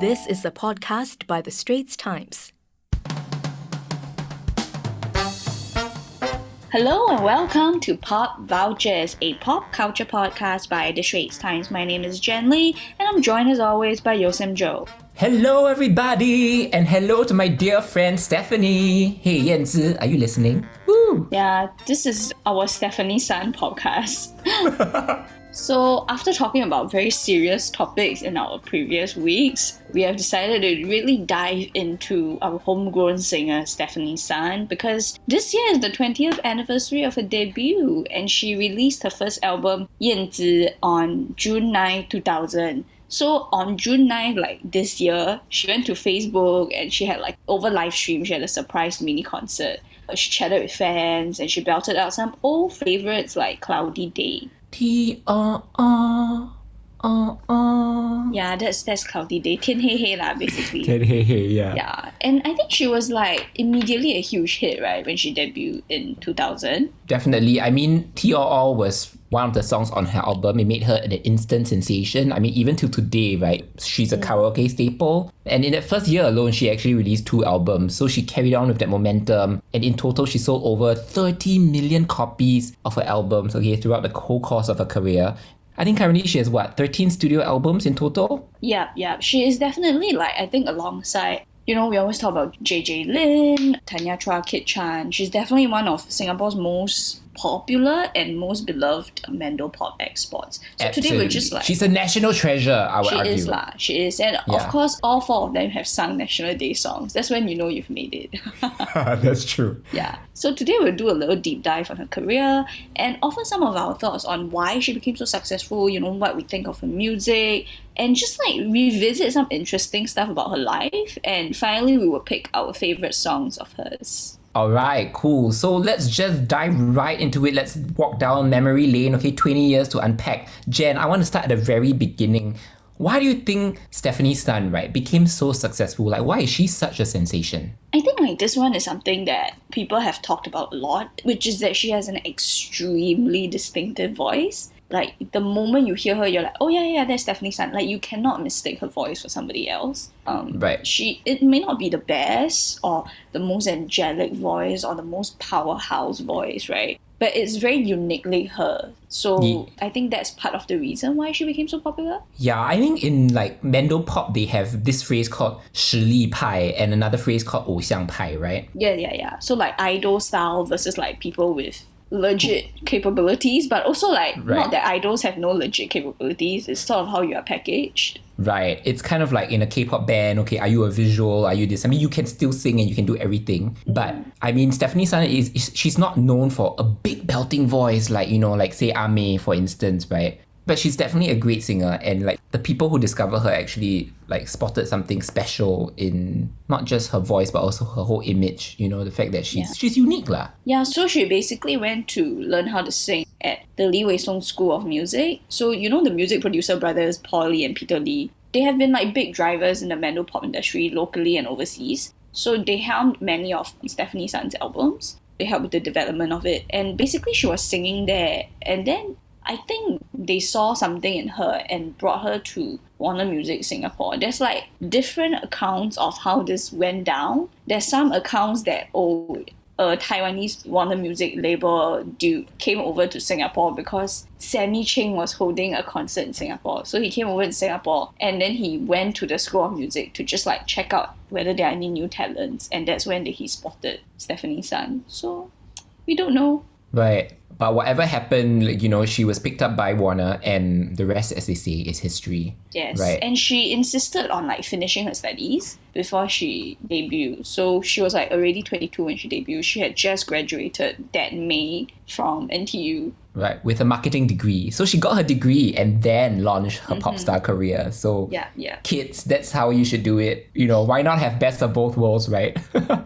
This is a podcast by the Straits Times. Hello and welcome to Pop Vultures, a pop culture podcast by the Straits Times. My name is Jen Lee and I'm joined as always by Yeo Sam Jo. Hello everybody, and hello to my dear friend Stefanie. Hey Yanzi, are you listening? Woo! Yeah, this is our Stefanie Sun podcast. So after talking about very serious topics in our previous weeks, we have decided to really dive into our homegrown singer Stefanie Sun because this year is the 20th anniversary of her debut and she released her first album Yanzi on June 9, 2000. So on June 9, this year, she went to Facebook and she had over live stream, she had a surprise mini concert. She chatted with fans and she belted out some old favorites like Cloudy Day. Yeah, that's Cloudy Day. 天黑黑 lah, basically. 天黑黑, yeah. Yeah, and I think she was immediately a huge hit, right, when she debuted in 2000. Definitely. I mean, T.O.O. was one of the songs on her album. It made her an instant sensation. I mean, even till today, right? She's a karaoke staple. And in that first year alone, she actually released 2 albums. So she carried on with that momentum. And in total, she sold over 30 million copies of her albums, throughout the whole course of her career. I think currently she has 13 studio albums in total? Yeah. She is definitely I think alongside, we always talk about JJ Lin, Tanya Chua, Kit Chan. She's definitely one of Singapore's most popular and most beloved Mandopop exports. So Absolutely. Today we're just She's a national treasure, I would argue. She is. And of course, all 4 of them have sung National Day songs. That's when you know you've made it. That's true. Yeah. So today we'll do a little deep dive on her career and offer some of our thoughts on why she became so successful, what we think of her music, and just revisit some interesting stuff about her life. And finally, we will pick our favorite songs of hers. Alright, cool. So let's just dive right into it. Let's walk down memory lane. 20 years to unpack. Jen, I want to start at the very beginning. Why do you think Stefanie Sun, became so successful? Why is she such a sensation? I think this one is something that people have talked about a lot, which is that she has an extremely distinctive voice. The moment you hear her, you're like, oh yeah, that's Stefanie Sun. You cannot mistake her voice for somebody else. Right. It may not be the best or the most angelic voice or the most powerhouse voice, right? But it's very uniquely her. So I think that's part of the reason why she became so popular. Yeah, I think in Mandopop, they have this phrase called 实力派 and another phrase called 偶像派, right? Yeah. So idol style versus people with legit capabilities, but also not that idols have no legit capabilities. It's sort of how you are packaged. Right. It's kind of like in a K-pop band, okay, are you a visual? Are you this? I mean, you can still sing and you can do everything. But I mean, Stefanie Sun she's not known for a big belting voice like say A-mei, for instance, right? But she's definitely a great singer, and the people who discover her actually spotted something special in not just her voice but also her whole image, the fact that she's unique lah. Yeah, so she basically went to learn how to sing at the Lee Yeo Sam School of Music. So the music producer brothers Paul Lee and Peter Lee, they have been big drivers in the Mandopop industry locally and overseas. So they helmed many of Stefanie Sun's albums. They helped with the development of it, and basically she was singing there, and then I think they saw something in her and brought her to Warner Music Singapore. There's different accounts of how this went down. There's some accounts that a Taiwanese Warner Music label dude came over to Singapore because Sammy Ching was holding a concert in Singapore. So he came over to Singapore and then he went to the School of Music to just check out whether there are any new talents, and that's when he spotted Stefanie Sun. So we don't know. Right. But whatever happened, she was picked up by Warner, and the rest, as they say, is history. Yes. Right. And she insisted on finishing her studies before she debuted. So she was already 22 when she debuted. She had just graduated that May from NTU. Right, with a marketing degree. So she got her degree and then launched her pop star career. So yeah. Kids, that's how you should do it. Why not have best of both worlds, right?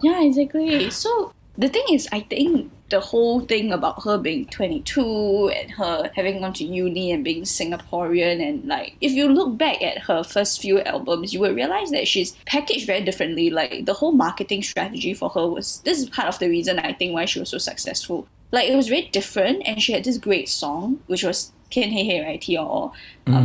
Yeah, exactly. So the thing is, I think the whole thing about her being 22 and her having gone to uni and being Singaporean, and if you look back at her first few albums, you will realize that she's packaged very differently. The whole marketing strategy for her this is part of the reason I think why she was so successful. It was very different, and she had this great song which was Kien Hey Hey, right? T.O.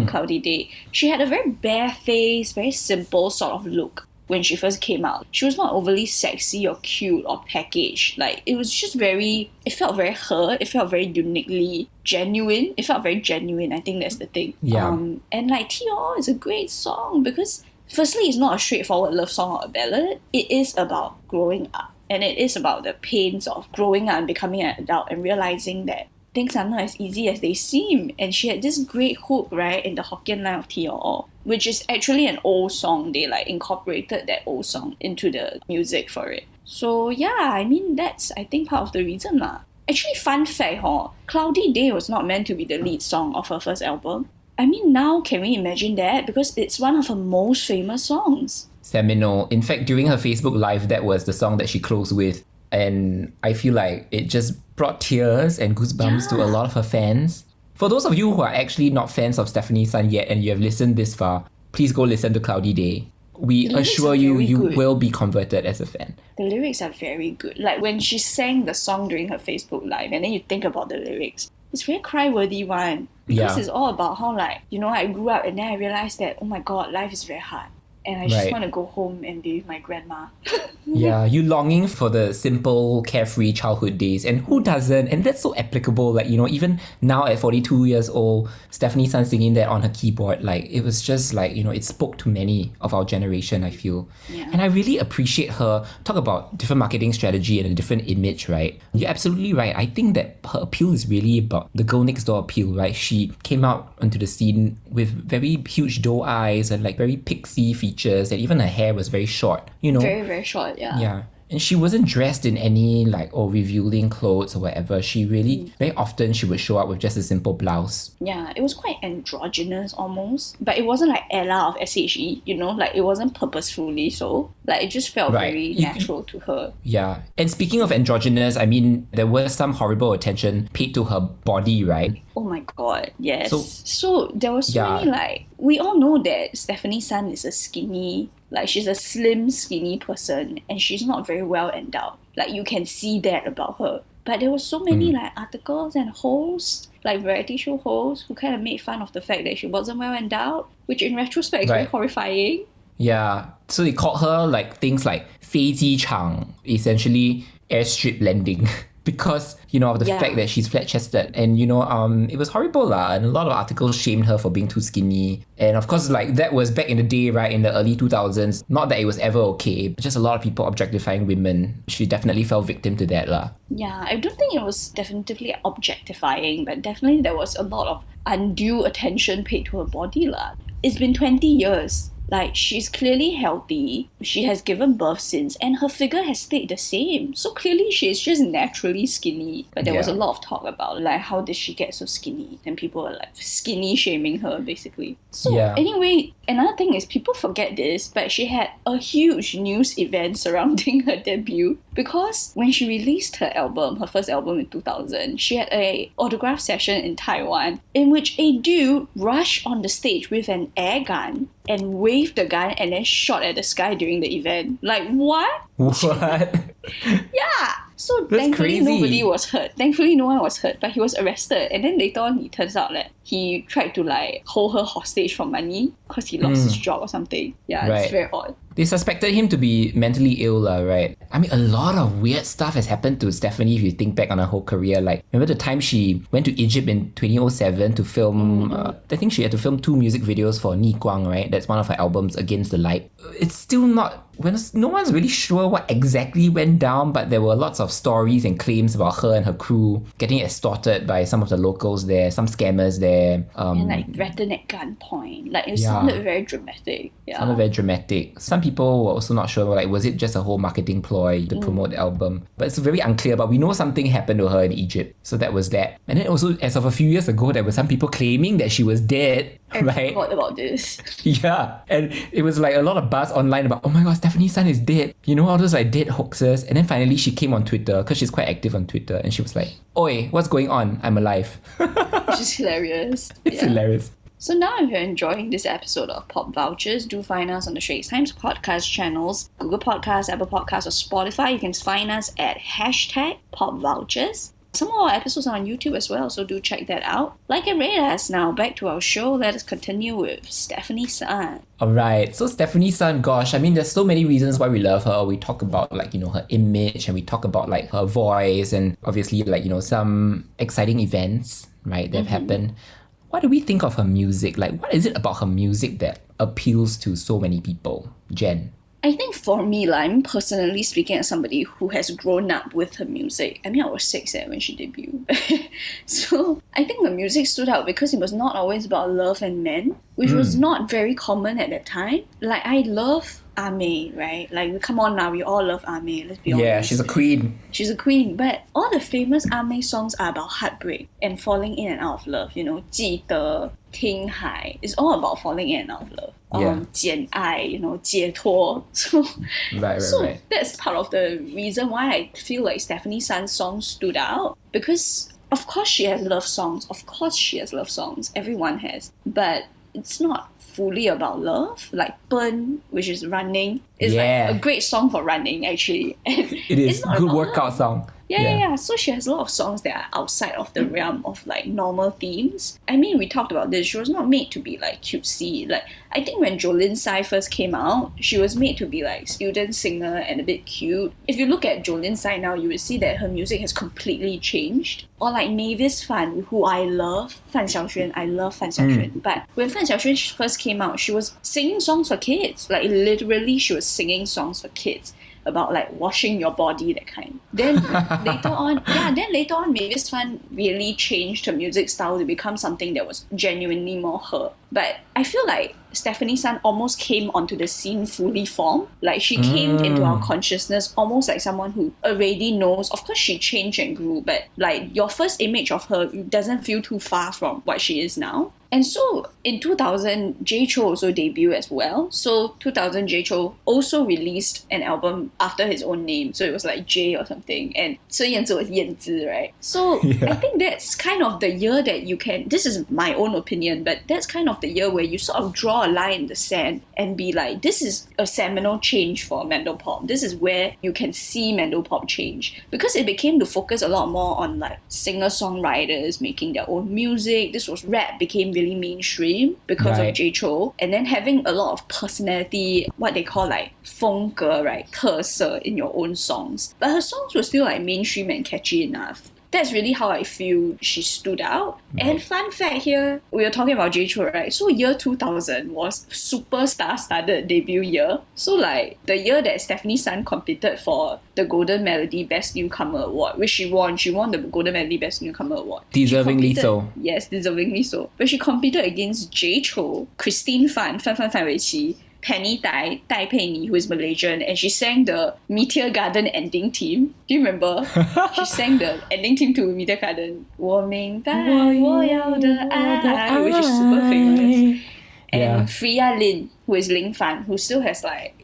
Cloudy Day. She had a very bare face, very simple sort of look when she first came out. She was not overly sexy or cute or packaged. Like, it was just it felt very her. It felt very uniquely genuine. It felt very genuine. I think that's the thing. Yeah. And like T.O. is a great song because firstly, it's not a straightforward love song or a ballad. It is about growing up. And it is about the pains of growing up and becoming an adult and realizing that things are not as easy as they seem. And she had this great hook, right, in the Hokkien line of T.O., which is actually an old song. They like incorporated that old song into the music for it. So yeah, I mean, that's, I think, part of the reason lah. Actually, fun fact, Cloudy Day was not meant to be the lead song of her first album. I mean, now can we imagine that? Because it's one of her most famous songs. Seminal. In fact, during her Facebook Live, that was the song that she closed with. And I feel like it just brought tears and goosebumps to a lot of her fans. For those of you who are actually not fans of Stefanie Sun yet and you have listened this far, please go listen to Cloudy Day. We assure you, you will be converted as a fan. The lyrics are very good. Like when she sang the song during her Facebook Live and then you think about the lyrics, it's very cry-worthy one. Because it's all about how like, you know, I grew up and then I realized that, oh my god, life is very hard. And I just want to go home and be with my grandma. Yeah, you longing for the simple, carefree childhood days. And who doesn't? And that's so applicable. Like, you know, even now at 42 years old, Stefanie Sun singing that on her keyboard, like, it was just like, you know, it spoke to many of our generation, I feel. Yeah. And I really appreciate her. Talk about different marketing strategy and a different image, right? You're absolutely right. I think that her appeal is really about the girl next door appeal, right? She came out onto the scene with very huge doe eyes and like very pixie features. And even her hair was very short, you know. Very, very short, yeah. Yeah. And she wasn't dressed in any like revealing clothes or whatever. She really, very often she would show up with just a simple blouse. Yeah, it was quite androgynous almost. But it wasn't like Ella of SHE, you know, like it wasn't purposefully so. Like it just felt very natural to her. Yeah. And speaking of androgynous, I mean, there was some horrible attention paid to her body, right? Oh my god, yes. So there was so many like, we all know that Stefanie Sun is a skinny, like she's a slim, skinny person and she's not very well endowed. Like you can see that about her. But there were so many like articles and hosts, like variety show hosts, who kind of made fun of the fact that she wasn't well endowed, which in retrospect is very horrifying. Yeah. So they called her like things like 飞机场, essentially airstrip landing. Because, you know, of the fact that she's flat-chested. And, you know, it was horrible lah. And a lot of articles shamed her for being too skinny. And of course, like, that was back in the day, right, in the early 2000s. Not that it was ever okay, but just a lot of people objectifying women. She definitely fell victim to that lah. Yeah, I don't think it was definitively objectifying, but definitely there was a lot of undue attention paid to her body lah. It's been 20 years. Like, she's clearly healthy, she has given birth since, and her figure has stayed the same. So clearly she's just naturally skinny. But there was a lot of talk about, like, how did she get so skinny? And people were, like, skinny shaming her, basically. So anyway, another thing is, people forget this, but she had a huge news event surrounding her debut. Because when she released her album, her first album in 2000, she had an autograph session in Taiwan in which a dude rushed on the stage with an air gun and waved the gun and then shot at the sky during the event. Like, what? What? Yeah. So That's thankfully crazy. nobody was hurt. Thankfully no one was hurt, but he was arrested. And then later on, it turns out that he tried to like hold her hostage for money because he lost his job or something. Yeah, it's very odd. They suspected him to be mentally ill, right? I mean, a lot of weird stuff has happened to Stefanie if you think back on her whole career. Like, remember the time she went to Egypt in 2007 to film, I think she had to film 2 music videos for Ni Guang, right? That's one of her albums, Against the Light. It's still not, no one's really sure what exactly went down, but there were lots of stories and claims about her and her crew getting extorted by some of the locals there, some scammers there. And like threatened at gunpoint. Like, it sounded very dramatic. Yeah. Sounded very dramatic. Some people were also not sure, like, was it just a whole marketing ploy to promote the album? But it's very unclear, but we know something happened to her in Egypt. So that was that. And then also, as of a few years ago, there were some people claiming that she was dead, I forgot about this. Yeah. And it was like a lot of buzz online about, oh my god, Stefanie Sun is dead. You know, all those like dead hoaxes. And then finally she came on Twitter, because she's quite active on Twitter, and she was like, oi, what's going on? I'm alive. Which is hilarious. It's hilarious. So now if you're enjoying this episode of Pop Vultures, do find us on the Straits Times podcast channels, Google Podcasts, Apple Podcasts, or Spotify. You can find us at #PopVultures. Some of our episodes are on YouTube as well, so do check that out. Like and rate us now. Back to our show. Let us continue with Stefanie Sun. Alright, so Stefanie Sun, gosh, I mean, there's so many reasons why we love her. We talk about her image, and we talk about her voice, and obviously some exciting events, right, that have happened. What do we think of her music? What is it about her music that appeals to so many people? Jen? I think for me, I'm personally speaking as somebody who has grown up with her music. I mean, I was 6 when she debuted. So I think the music stood out because it was not always about love and men, which was not very common at that time. I love A-mei, right? Come on now, we all love A-mei, let's be honest. Yeah, she's a queen. She's a queen, but all the famous A-mei songs are about heartbreak and falling in and out of love. 记得, 听海, it's all about falling in and out of love. 简爱, 解脱. So that's part of the reason why I feel like Stefanie Sun's songs stood out. Because of course she has love songs. Everyone has. But it's not fully about love. Like Burn, which is running, is a great song for running actually. And it is a good workout song. Yeah. So she has a lot of songs that are outside of the realm of normal themes. I mean, we talked about this. She was not made to be cutesy. I think when Jolene Tsai first came out, she was made to be student singer and a bit cute. If you look at Jolene Tsai now, you will see that her music has completely changed. Or Mavis Fan, who I love, Fan Xiaoxuan. I love Fan Xiaoxuan. But when Fan Xiaoxuan first came out, she was singing songs for kids. Literally, she was singing songs for kids about washing your body, that kind. Then later on, Mavis Fan really changed her music style to become something that was genuinely more her. But I feel like Stefanie Sun almost came onto the scene fully formed. She came into our consciousness almost like someone who already knows. Of course, she changed and grew, but your first image of her doesn't feel too far from what she is now. And so in 2000, Jay Chou also debuted as well. So 2000, Jay Chou also released an album after his own name. So it was Jay or something. And so Yanzi was Yanzi, right? So I think that's kind of the year that you can, this is my own opinion, but that's kind of the year where you sort of draw a line in the sand and be this is a seminal change for Mandopop. This is where you can see Mandopop change. Because it became to focus a lot more on singer-songwriters making their own music. This was rap became really mainstream because of Jay Chou, and then having a lot of personality, what they call 风格, right? 特色 in your own songs. But her songs were still mainstream and catchy enough. That's really how I feel she stood out. And fun fact here, we were talking about Jay Chou, right? So year 2000 was super star-studded debut year. So the year that Stefanie Sun competed for the Golden Melody Best Newcomer Award, which she won. She won the Golden Melody Best Newcomer Award. Deservingly so. Yes, deservingly so. But she competed against Jay Chou, Christine Fan Weiqi, Penny Tai Pei Ni, who is Malaysian, and she sang the Meteor Garden ending theme. Do you remember? She sang the ending theme to Meteor Garden. 我明白我要的爱, which is super famous. And Freya Lin, who is Ling Fan, who still has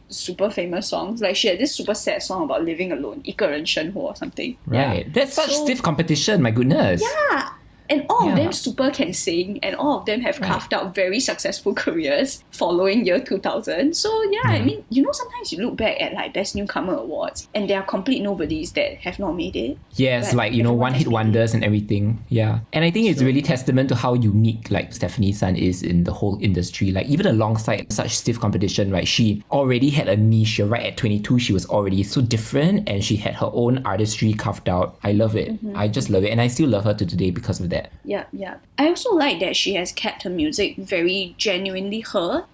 super famous songs. She had this super sad song about living alone, 一个人生活 or something. Right. That's such stiff competition, my goodness. Yeah. And all of them super can sing, and all of them have carved out very successful careers following year 2000. So I mean, sometimes you look back at Best Newcomer Awards, and there are complete nobodies that have not made it. Yes, one-hit wonders and everything. Yeah. And I think it's really testament to how unique Stefanie Sun is in the whole industry. Even alongside such stiff competition, right, she already had a niche. Right at 22, she was already so different, and she had her own artistry carved out. I love it. I just love it. And I still love her to today because of that. Yeah. I also like that she has kept her music very genuinely her.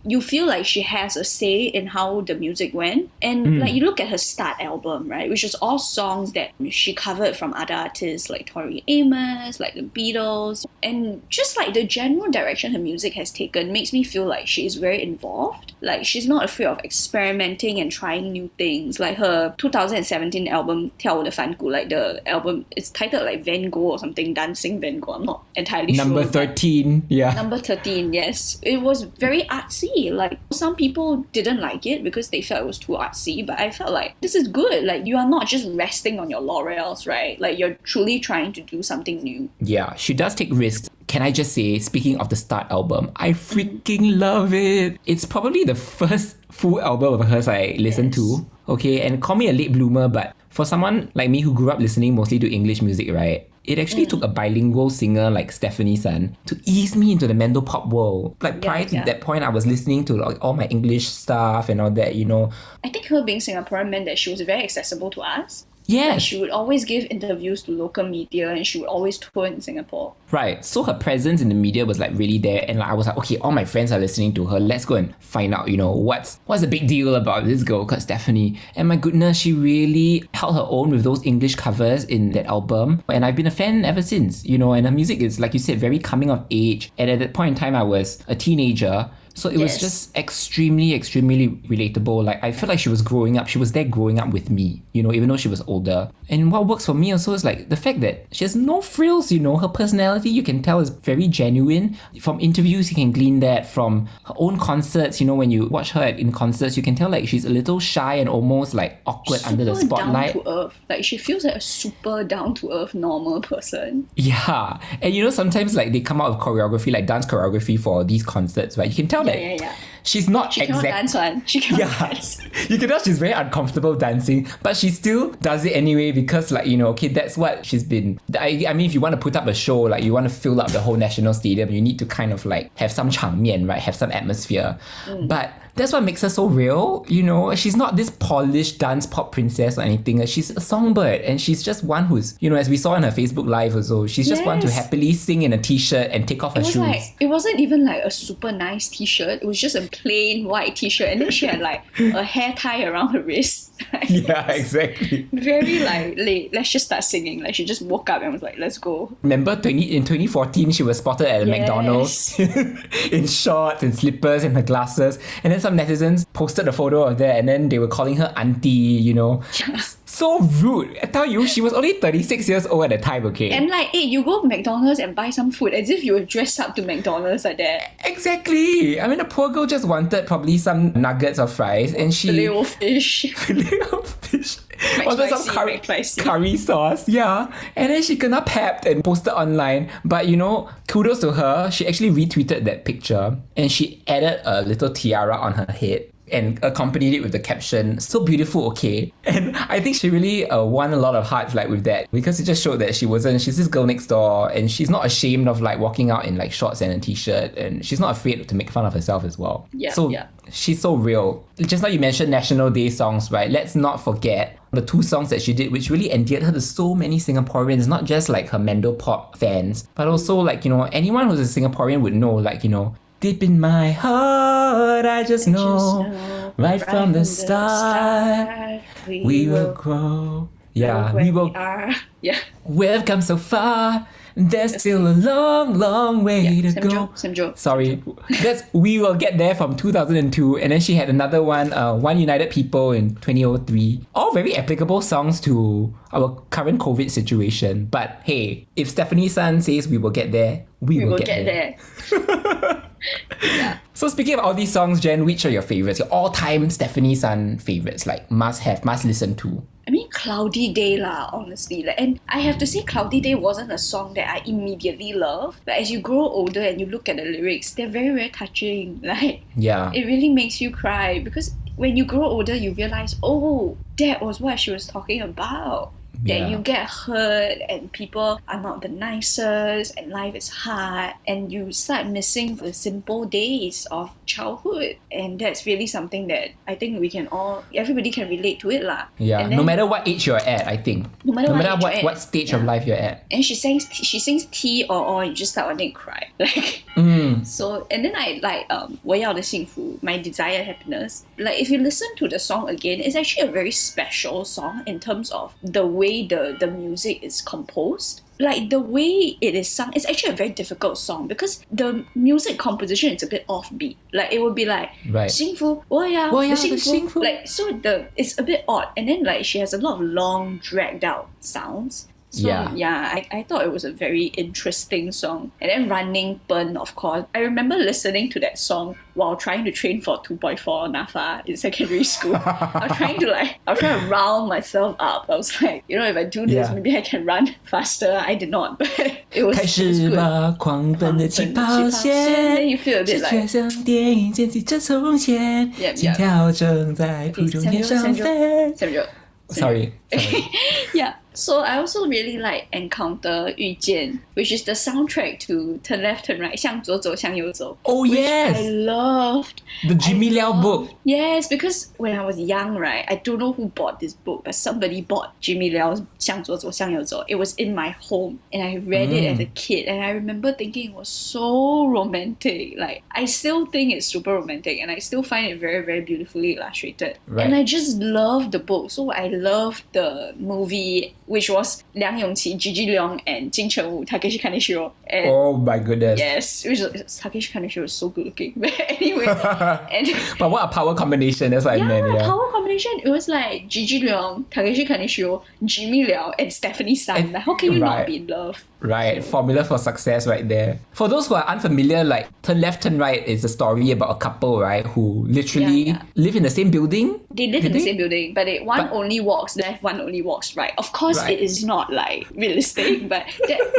You feel like she has a say in how the music went. And you look at her start album, right, which is all songs that she covered from other artists like Tori Amos, the Beatles. And just the general direction her music has taken makes me feel like she is very involved. She's not afraid of experimenting and trying new things. Her 2017 album 跳舞的梵谷, the album, it's titled Van Gogh or something, Dancing Van Gogh. I'm not entirely sure. Number 13, yeah. Number 13, yes. It was very artsy. Some people didn't like it because they felt it was too artsy, but I felt this is good. You are not just resting on your laurels, right? You're truly trying to do something new. Yeah, she does take risks. Can I just say, speaking of the Start album, I freaking love it. It's probably the first full album of hers I listened to. Okay, and call me a late bloomer, but for someone like me who grew up listening mostly to English music, right? It actually took a bilingual singer like Stefanie Sun to ease me into the Mandopop world. Like prior to that point, I was listening to like all my English stuff and all that, you know. I think her being Singaporean meant that she was very accessible to us. Yes. She would always give interviews to local media and she would always tour in Singapore. Right. So her presence in the media was like really there, and like I was like, okay, all my friends are listening to her. Let's go and find out, you know, what's the big deal about this girl called Stefanie. And my goodness, she really held her own with those English covers in that album. And I've been a fan ever since, you know, and her music is, like you said, very coming of age. And at that point in time, I was a teenager. So it was just extremely, extremely relatable. Like, I felt like she was growing up. She was there growing up with me, you know, even though she was older. And what works for me also is like the fact that she has no frills, you know. Her personality, you can tell, is very genuine. From interviews, you can glean that. From her own concerts, you know, when you watch her in concerts, you can tell like she's a little shy and almost like awkward under the spotlight. Down to earth. Like, she feels like a super down to earth, normal person. Yeah. And you know, sometimes like they come out with choreography, like dance choreography for these concerts, right? You can tell she's not She cannot dance one. She cannot dance. You can tell she's very uncomfortable dancing, but she still does it anyway because, like, you know, okay, that's what she's been. I mean, if you want to put up a show, like you want to fill up the whole national stadium, you need to kind of like have some 场面, right? Have some atmosphere. But that's what makes her so real, you know. She's not this polished dance pop princess or anything. She's a songbird, and she's just one who's, you know, as we saw in her Facebook Live also, she's just one to happily sing in a t-shirt and take off her shoes. It wasn't even like a super nice t-shirt. It was just a plain white t-shirt, and then she had like a hair tie around her wrist. Yeah, exactly. Very like, let's just start singing. Like, she just woke up and was like, let's go. Remember in 2014, she was spotted at a McDonald's in shorts and slippers and her glasses. And then some netizens posted a photo of that, and then they were calling her auntie, you know. So rude. I tell you, she was only 36 years old at the time, okay? And like, hey, you go to McDonald's and buy some food as if you were dressed up to McDonald's like that. Exactly. I mean, the poor girl just wanted probably some nuggets or fries, and she... Filet-O-Fish. Filet-O-Fish. Wanted some curry sauce, yeah. And then she kena pepped and posted online. But you know, kudos to her. She actually retweeted that picture, and she added a little tiara on her head and accompanied it with the caption, "So beautiful, okay?" And I think she really won a lot of hearts like with that, because it just showed that she's this girl next door, and she's not ashamed of like walking out in like shorts and a t-shirt, and she's not afraid to make fun of herself as well. She's so real. Just now you mentioned National Day songs, right? Let's not forget the 2 songs that she did, which really endeared her to so many Singaporeans, not just like her Mandopop fans, but also like, you know, anyone who's a Singaporean would know, like, you know, deep in my heart, I just know, right from the start, we will grow. Yeah, we will. We've come so far. There's still a long, long way to go. Sam Jo. Sorry. That's We Will Get There from 2002. And then she had another one, One United People in 2003. All very applicable songs to our current COVID situation. But hey, if Stefanie Sun says we will get there, we will get there. So speaking of all these songs, Jen, which are your favorites? Your all-time Stefanie Sun favorites, like must have, must listen to? I mean, Cloudy Day lah, honestly. Like, and I have to say, Cloudy Day wasn't a song that I immediately loved. But as you grow older and you look at the lyrics, they're very, very touching. Like, it really makes you cry, because when you grow older, you realize, oh, that was what she was talking about. That you get hurt and people are not the nicest and life is hard, and you start missing the simple days of childhood. And that's really something that I think everybody can relate to it lah. Yeah, no matter what age you're at, I think. No matter what stage of life you're at. And she sings T or you just start wanting to cry. Like, so, and then I like 我要的幸福, My Desired Happiness. Like, if you listen to the song again, it's actually a very special song in terms of the way the music is composed. Like, the way it is sung, it's actually a very difficult song because the music composition is a bit offbeat. Like, it would be like 幸福, 我要的幸福. Like, so it's a bit odd. And then like she has a lot of long, dragged out sounds. So I thought it was a very interesting song. And then Running Pen, of course. I remember listening to that song while trying to train for 2.4 NAFA in secondary school. I was trying to round myself up. I was like, you know, if I do this, maybe I can run faster. I did not, but it was good. Then you feel a bit like Sam Jo. Sorry. Yeah. So I also really like Encounter 遇见, which is the soundtrack to Turn Left Turn Right 向左走向右走. Oh, which yes. I loved. The Jimmy Liao book. Yes, because when I was young, right, I don't know who bought this book, but somebody bought Jimmy Liao's 向左走向右走. It was in my home and I read it as a kid and I remember thinking it was so romantic. Like, I still think it's super romantic and I still find it very, very beautifully illustrated. Right. And I just loved the book. So I loved the movie, which was Liang Yongqi, Gigi Leong, and Jin Cheng-woo, Takeshi Kaneshiro. And Oh my goodness. yes, which Takeshi Kaneshiro is so good looking. But anyway, and But what a power combination, that's what I meant. Yeah. power combination. It was like Gigi Leong, Takeshi Kaneshiro, Jimmy Liao, and Stefanie Sun. Like, how can you not Right. be in love? Right, formula for success right there. For those who are unfamiliar, like Turn Left, Turn Right is a story about a couple, right, who literally Yeah. live in the same building. They live in the same building, but one only walks left, one only walks right. Of course, Right. it is not like realistic, but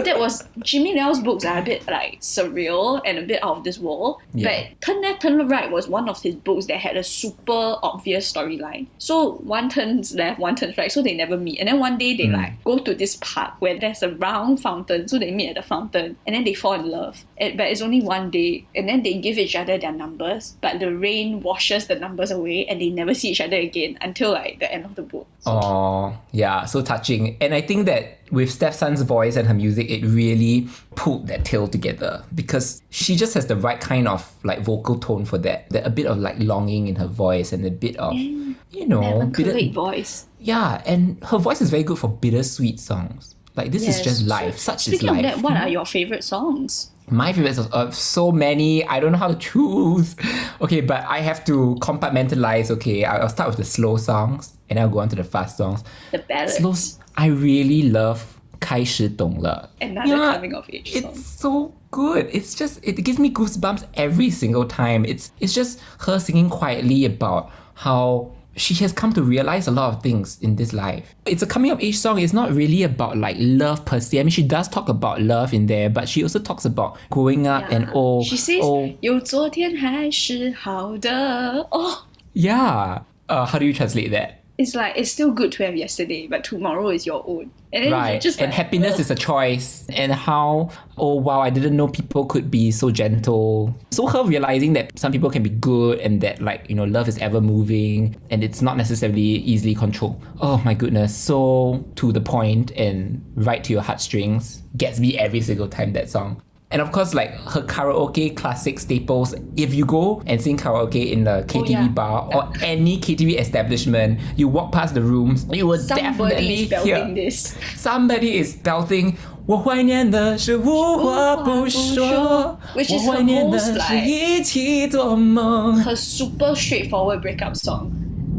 that was Jimmy Liao's books are a bit like surreal and a bit out of this world. Yeah. But Turn Left, Turn Right was one of his books that had a super obvious storyline. So one turns left, one turns right, so they never meet. And then one day they like go to this park where there's a round fountain, so they meet at the fountain, and then they fall in love. But it's only one day, and then they give each other their numbers, but the rain washes the numbers away, and they never see each other again until like the end of the book. Oh, yeah, so touching. And I think that with Steph Sun's voice and her music, it really pulled that tale together because she just has the right kind of like vocal tone for that. A bit of like longing in her voice and a bit of, you know, Melancholic voice. yeah, and her voice is very good for bittersweet songs. Like, this is Yes. just life. Such is Speaking of life. that, what are your favorite songs? My favorites are so many. I don't know how to choose. Okay, but I have to compartmentalize. Okay, I'll start with the slow songs and I'll go on to the fast songs. The ballads. Slow, I really love 开始懂了. Another coming of age song. It's so good. It's just, it gives me goosebumps every single time. It's just her singing quietly about how she has come to realize a lot of things in this life. It's a coming of age song. It's not really about like love per se. I mean, she does talk about love in there, but she also talks about growing up and She says, 有昨天还是好的. Oh, yeah. How do you translate that? it's like, it's still good to have yesterday, but tomorrow is your own. And then Right. just And like, happiness is a choice. And how, oh wow, I didn't know people could be so gentle. So her realizing that some people can be good and that, like, you know, love is ever moving and it's not necessarily easily controlled. Oh my goodness. So to the point and right to your heartstrings. Gets me every single time, that song. And of course, like her karaoke classic staples, if you go and sing karaoke in the KTV bar or any KTV establishment, you walk past the rooms, you will somebody definitely is belting hear this. somebody is belting 我怀念的是无话不说 Which is 我怀念的 her most 是 like- 一起做梦 Her super straightforward breakup song.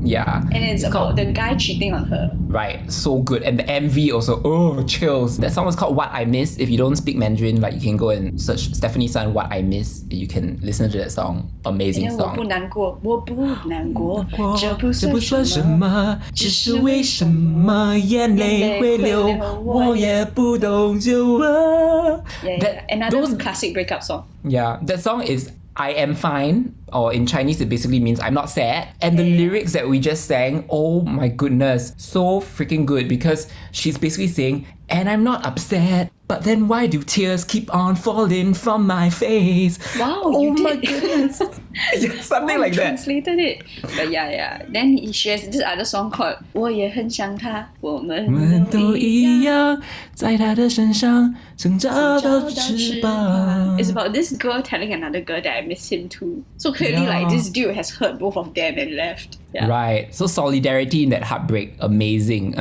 Yeah. And it's about the guy cheating on her. Right, so good. And the MV also, oh, chills. That song is called What I Miss. If you don't speak Mandarin, like, you can go and search Stefanie Sun What I Miss. You can listen to that song. Amazing And then 我不 song. 难过，我不难过，这不这不算什算什么。么，只是为什么眼泪会流，我也不懂就问。 Yeah, another classic breakup song. Yeah, that song is I Am Fine, or in Chinese it basically means I'm not sad. And the lyrics that we just sang, oh my goodness, so freaking good because she's basically saying, and I'm not upset, but then why do tears keep on falling from my face? Wow, oh you my did. goodness. Yeah, something like that. Translated it. But yeah. Then she has this other song called 我也很想他，我们我们都都一一样。样，在他的身上曾找到翅膀。 It's about this girl telling another girl that I miss him too. So clearly, Yeah. like, this dude has hurt both of them and left. Yeah. Right. So solidarity in that heartbreak, amazing.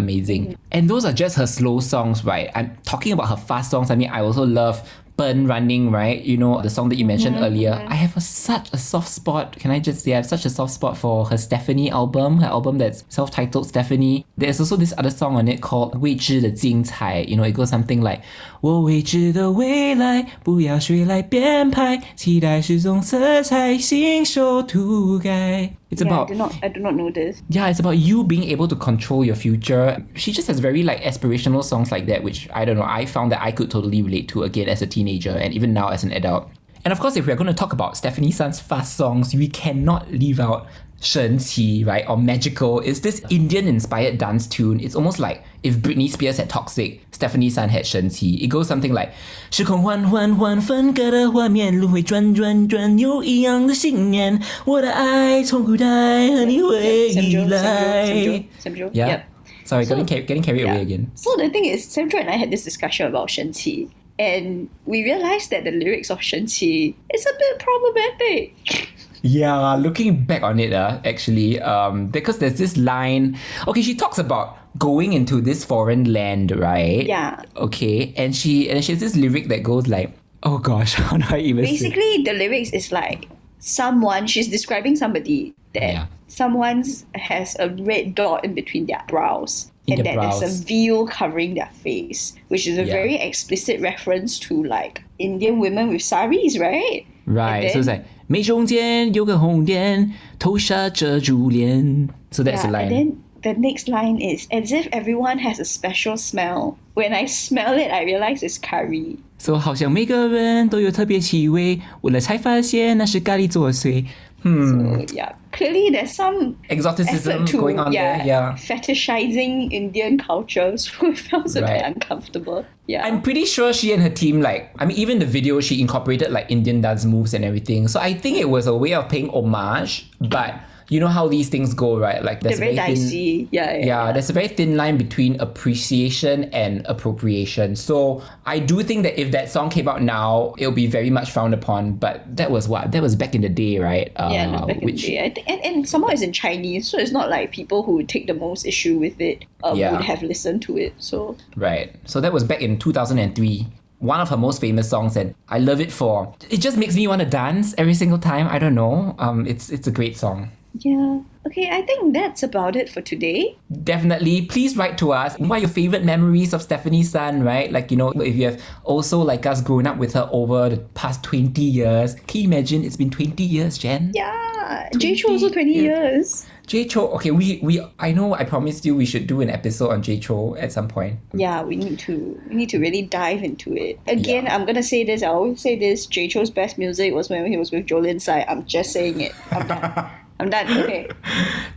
And those are just her slow songs, right? I'm talking about her fast songs. I mean, I also love Burn Running, right? You know, the song that you mentioned earlier. I have such a soft spot. Can I just say I have such a soft spot for her Stefanie album, her album that's self-titled Stefanie. There's also this other song on it called 未知的精彩. You know, it goes something like 我未知的未来，不要谁来编排，期待是种色彩，信手涂改. It's Yeah, about I do not know this. yeah, it's about you being able to control your future. She just has very like aspirational songs like that, which I don't know, I found that I could totally relate to again as a teenager and even now as an adult. And of course, if we're going to talk about Stefanie Sun's fast songs, we cannot leave out 神奇, right, or magical, is this Indian-inspired dance tune. It's almost like if Britney Spears had Toxic, Stefanie Sun had 神奇. It goes something like 时空缓缓缓分割的画面，轮回转转转，有一样的信念，我的爱从古代和你回来。Sam Jo. Yeah. Yep. Sorry, getting carried away again. So the thing is, Sam Jo and I had this discussion about 神奇, and we realized that the lyrics of 神奇 is a bit problematic. Yeah, looking back on it, actually, because there's this line. Okay, she talks about going into this foreign land, right? Yeah. Okay, and she has this lyric that goes like, oh gosh, how do I even say? Basically, the lyrics is like she's describing somebody that someone has a red dot in between their brows. And that there's a veil covering their face, which is a very explicit reference to like Indian women with saris, right? Right, so it's like 眉中间有个红点，头纱遮住脸. So that's the line. And then the next line is as if everyone has a special smell. When I smell it, I realize it's curry. So 好像每个人都有特别气味，闻了才发现那是咖喱作祟。So yeah, clearly there's some exoticism going on there. Yeah, fetishizing Indian culture, so it felt a bit uncomfortable. Yeah, I'm pretty sure she and her team, even the video, she incorporated like Indian dance moves and everything. So I think it was a way of paying homage, but you know how these things go, right? Like there's they're very dicey. Yeah, there's a very thin line between appreciation and appropriation. So I do think that if that song came out now, it'll be very much frowned upon. But that was back in the day, right? Yeah, back in the day. I think, and somehow it's in Chinese, so it's not like people who would take the most issue with it would have listened to it. So right. So that was back in 2003. One of her most famous songs, and I love it for it just makes me want to dance every single time. I don't know. It's a great song. Yeah. Okay, I think that's about it for today. Definitely. Please write to us. What are your favorite memories of Stefanie Sun, right? Like, if you have also, like us, grown up with her over the past 20 years. Can you imagine? It's been 20 years, Jen. Yeah. Jay Chou also 20 years. Jay Chou. Okay, I know I promised you we should do an episode on Jay Chou at some point. Yeah, we need to really dive into it. Again, I'm gonna say this, I always say this, Jay Chou's best music was when he was with Jolin Tsai. I'm just saying it. I'm done. I'm done. Okay.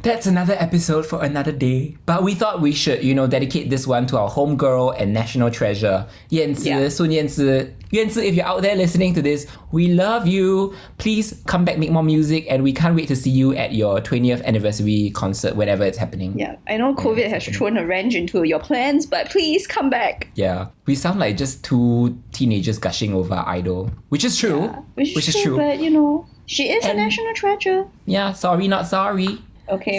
That's another episode for another day. But we thought we should, dedicate this one to our homegirl and national treasure, Yanzi, Sun Yanzi. Yanzi, if you're out there listening to this, we love you. Please come back, make more music, and we can't wait to see you at your 20th anniversary concert, whenever it's happening. Yeah, I know COVID has thrown a wrench into your plans, but please come back. Yeah, we sound like just two teenagers gushing over our idol, which is true. Yeah, which is true. But she is a national treasure. Yeah, sorry, not sorry. Okay,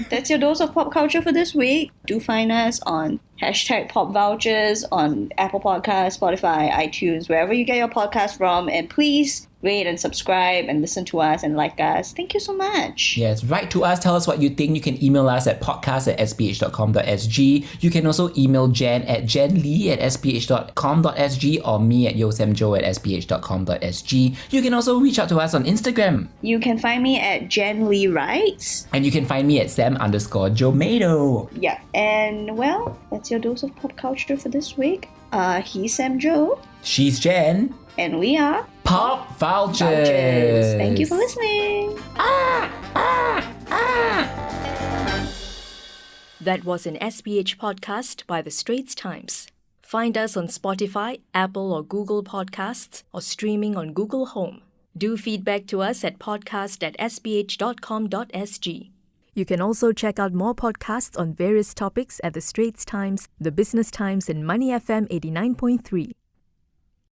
that's your dose of pop culture for this week. Do find us on #PopVultures on Apple Podcasts, Spotify, iTunes, wherever you get your podcast from. And please rate and subscribe and listen to us and like us. Thank you so much. Yes, write to us. Tell us what you think. You can email us at podcast@sph.com.sg. You can also email Jen at jenlee@sph.com.sg or me at yosamjo@sph.com.sg. You can also reach out to us on Instagram. You can find me at Jen Lee Writes. And you can find me at Sam_Jomato. Yeah, and that's your dose of pop culture for this week. He's Sam Jo. She's Jen. And we are Pop Vultures. Thank you for listening. That was an SPH podcast by the Straits Times. Find us on Spotify, Apple or Google Podcasts, or streaming on Google Home. Do feedback to us at podcast@sph.com.sg. You can also check out more podcasts on various topics at the Straits Times, the Business Times, and Money FM 89.3.